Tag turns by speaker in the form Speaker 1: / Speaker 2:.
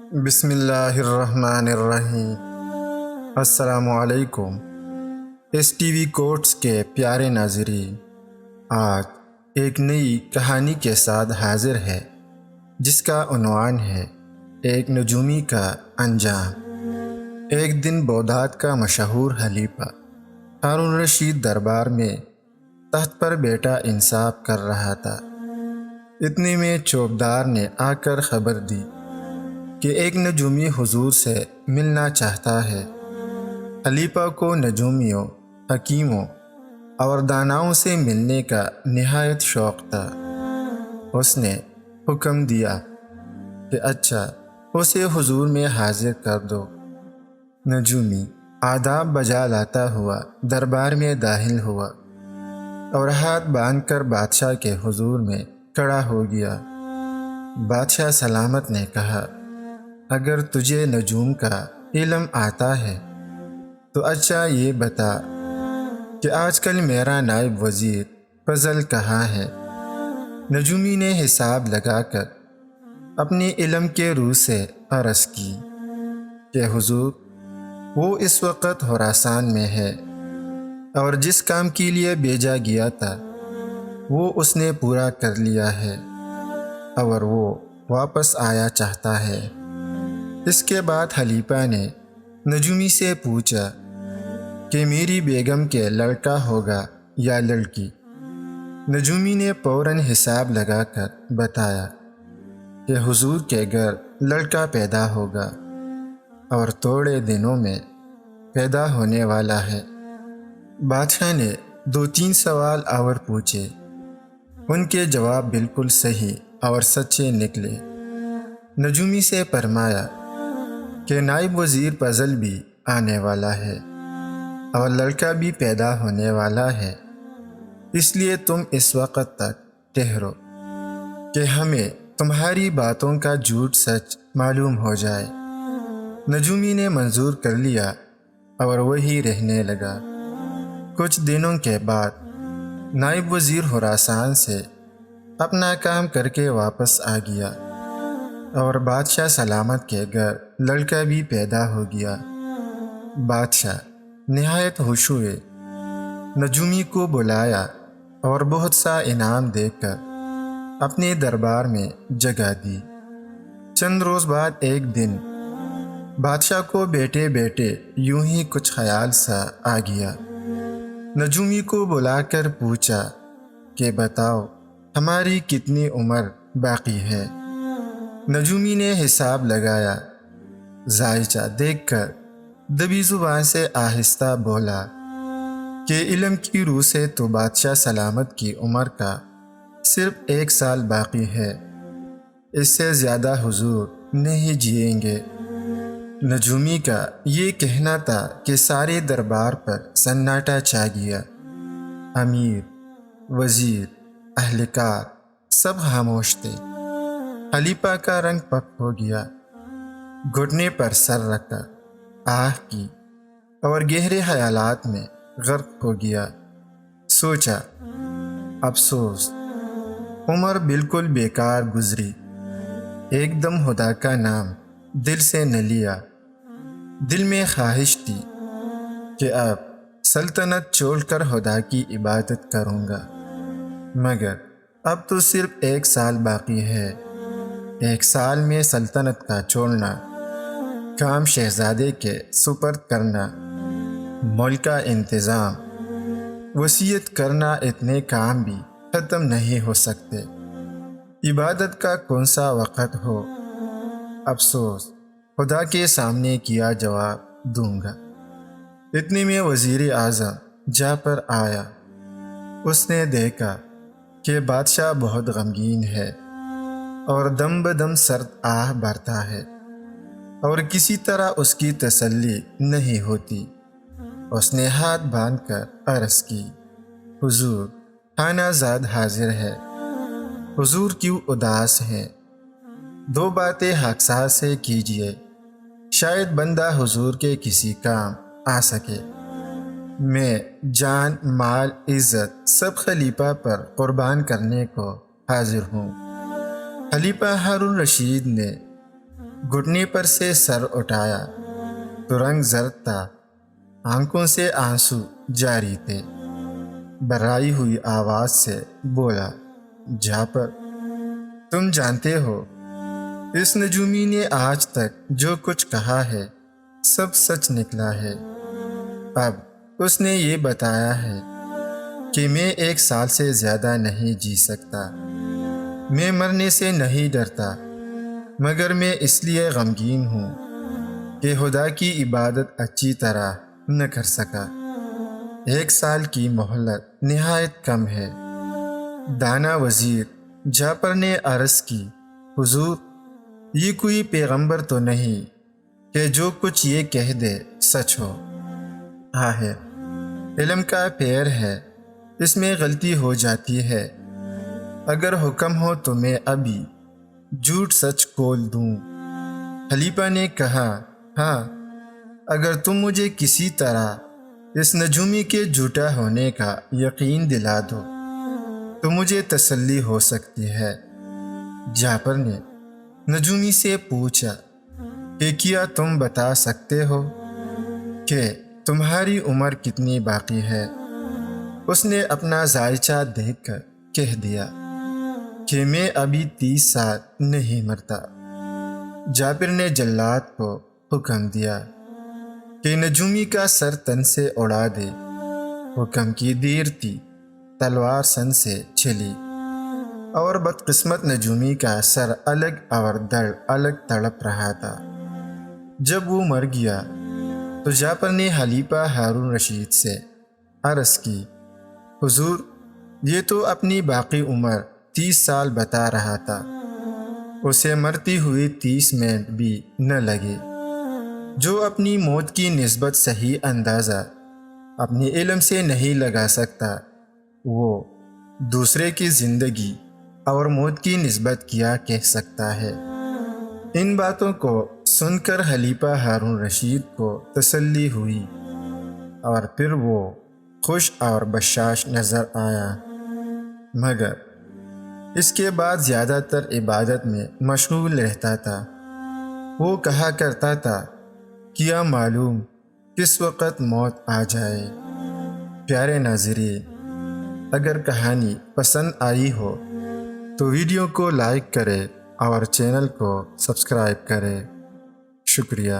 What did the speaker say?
Speaker 1: بسم اللہ الرحمن الرحیم۔ السلام علیکم۔ ایس ٹی وی کوٹس کے پیارے ناظرین، آج ایک نئی کہانی کے ساتھ حاضر ہے جس کا عنوان ہے ایک نجومی کا انجام۔ ایک دن بغداد کا مشہور خلیفہ ہارون الرشید دربار میں تخت پر بیٹھا انصاف کر رہا تھا۔ اتنے میں چوکیدار نے آ کر خبر دی کہ ایک نجومی حضور سے ملنا چاہتا ہے۔ خلیفہ کو نجومیوں، حکیموں اور داناؤں سے ملنے کا نہایت شوق تھا۔ اس نے حکم دیا کہ اچھا، اسے حضور میں حاضر کر دو۔ نجومی آداب بجا لاتا ہوا دربار میں داخل ہوا اور ہاتھ باندھ کر بادشاہ کے حضور میں کھڑا ہو گیا۔ بادشاہ سلامت نے کہا، اگر تجھے نجوم کا علم آتا ہے تو اچھا یہ بتا کہ آج کل میرا نائب وزیر فضل کہاں ہے؟ نجومی نے حساب لگا کر اپنے علم کے روح سے عرض کی کہ حضور، وہ اس وقت خراسان میں ہے اور جس کام کے لیے بھیجا گیا تھا وہ اس نے پورا کر لیا ہے اور وہ واپس آیا چاہتا ہے۔ اس کے بعد خلیفہ نے نجومی سے پوچھا کہ میری بیگم کے لڑکا ہوگا یا لڑکی؟ نجومی نے فوراً حساب لگا کر بتایا کہ حضور کے گھر لڑکا پیدا ہوگا اور تھوڑے دنوں میں پیدا ہونے والا ہے۔ بادشاہ نے 2-3 سوال اور پوچھے۔ ان کے جواب بالکل صحیح اور سچے نکلے۔ نجومی سے فرمایا کہ نائب وزیر فضل بھی آنے والا ہے اور لڑکا بھی پیدا ہونے والا ہے، اس لیے تم اس وقت تک ٹھہرو کہ ہمیں تمہاری باتوں کا جھوٹ سچ معلوم ہو جائے۔ نجومی نے منظور کر لیا اور وہی رہنے لگا۔ کچھ دنوں کے بعد نائب وزیر خراسان سے اپنا کام کر کے واپس آ گیا اور بادشاہ سلامت کے گھر لڑکا بھی پیدا ہو گیا۔ بادشاہ نہایت خوش ہوئے، نجومی کو بلایا اور بہت سا انعام دے کر اپنے دربار میں جگہ دی۔ چند روز بعد ایک دن بادشاہ کو بیٹھے بیٹھے یوں ہی کچھ خیال سا آ گیا۔ نجومی کو بلا کر پوچھا کہ بتاؤ، ہماری کتنی عمر باقی ہے؟ نجومی نے حساب لگایا، ذائچہ دیکھ کر دبی زبان سے آہستہ بولا کہ علم کی روح سے تو بادشاہ سلامت کی عمر کا صرف 1 سال باقی ہے، اس سے زیادہ حضور نہیں جئیں گے۔ نجومی کا یہ کہنا تھا کہ سارے دربار پر سناٹا چھا گیا۔ امیر، وزیر، اہلکار سب خاموش تھے۔ خلیفہ کا رنگ پک ہو گیا، گھٹنے پر سر رکھا، آہ کی اور گہرے خیالات میں غرق ہو گیا۔ سوچا، افسوس، عمر بالکل بیکار گزری۔ ایک دم خدا کا نام دل سے نہ لیا۔ دل میں خواہش تھی کہ اب سلطنت چھوڑ کر خدا کی عبادت کروں گا، مگر اب تو صرف 1 سال باقی ہے۔ 1 سال میں سلطنت کا چھوڑنا، کام شہزادے کے سپرد کرنا، ملک کا انتظام، وصیت کرنا، اتنے کام بھی ختم نہیں ہو سکتے۔ عبادت کا کون سا وقت ہو؟ افسوس، خدا کے سامنے کیا جواب دوں گا۔ اتنے میں وزیر اعظم جا پر آیا۔ اس نے دیکھا کہ بادشاہ بہت غمگین ہے اور دم بدم سرد آہ بھرتا ہے اور کسی طرح اس کی تسلی نہیں ہوتی۔ اس نے ہاتھ باندھ کر عرض کی، حضور، خانہ زاد حاضر ہے۔ حضور کیوں اداس ہیں؟ 2 باتیں حقصاد سے کیجیے، شاید بندہ حضور کے کسی کام آ سکے۔ میں جان، مال، عزت سب خلیفہ پر قربان کرنے کو حاضر ہوں۔ خلیفہ ہارون الرشید نے گھٹنے پر سے سر اٹھایا تو رنگ زرد تھا، آنکھوں سے آنسو جاری تھے۔ برائی ہوئی آواز سے بولا، جعفر تم جانتے ہو اس نجومی نے آج تک جو کچھ کہا ہے سب سچ نکلا ہے۔ اب اس نے یہ بتایا ہے کہ میں 1 سال سے زیادہ نہیں جی سکتا۔ میں مرنے سے نہیں ڈرتا، مگر میں اس لیے غمگین ہوں کہ خدا کی عبادت اچھی طرح نہ کر سکا۔ 1 سال کی مہلت نہایت کم ہے۔ دانا وزیر جعفر نے عرض کی، حضور یہ کوئی پیغمبر تو نہیں کہ جو کچھ یہ کہہ دے سچ ہو۔ آخر علم کا پیر ہے، اس میں غلطی ہو جاتی ہے۔ اگر حکم ہو تو میں ابھی جھوٹ سچ کھول دوں۔ خلیفہ نے کہا، ہاں، اگر تم مجھے کسی طرح اس نجومی کے جھوٹا ہونے کا یقین دلا دو تو مجھے تسلی ہو سکتی ہے۔ جعفر نے نجومی سے پوچھا کہ کیا تم بتا سکتے ہو کہ تمہاری عمر کتنی باقی ہے؟ اس نے اپنا ذائچہ دیکھ کر کہہ دیا کہ میں ابھی 30 سال نہیں مرتا۔ جابر نے جلاد کو حکم دیا کہ نجومی کا سر تن سے اڑا دے۔ حکم کی دیر تھی، تلوار سن سے چھلی اور بدقسمت نجومی کا سر الگ اور دڑ الگ تڑپ رہا تھا۔ جب وہ مر گیا تو جعفر نے خلیفہ ہارون رشید سے عرض کی، حضور یہ تو اپنی باقی عمر 30 سال بتا رہا تھا، اسے مرتی ہوئی 30 منٹ بھی نہ لگے۔ جو اپنی موت کی نسبت صحیح اندازہ اپنی علم سے نہیں لگا سکتا، وہ دوسرے کی زندگی اور موت کی نسبت کیا کہہ سکتا ہے؟ ان باتوں کو سن کر خلیفہ ہارون رشید کو تسلی ہوئی اور پھر وہ خوش اور بشاش نظر آیا، مگر اس کے بعد زیادہ تر عبادت میں مشغول رہتا تھا۔ وہ کہا کرتا تھا، کیا معلوم کس وقت موت آ جائے۔ پیارے ناظرین، اگر کہانی پسند آئی ہو تو ویڈیو کو لائک کریں اور چینل کو سبسکرائب کریں۔ شکریہ۔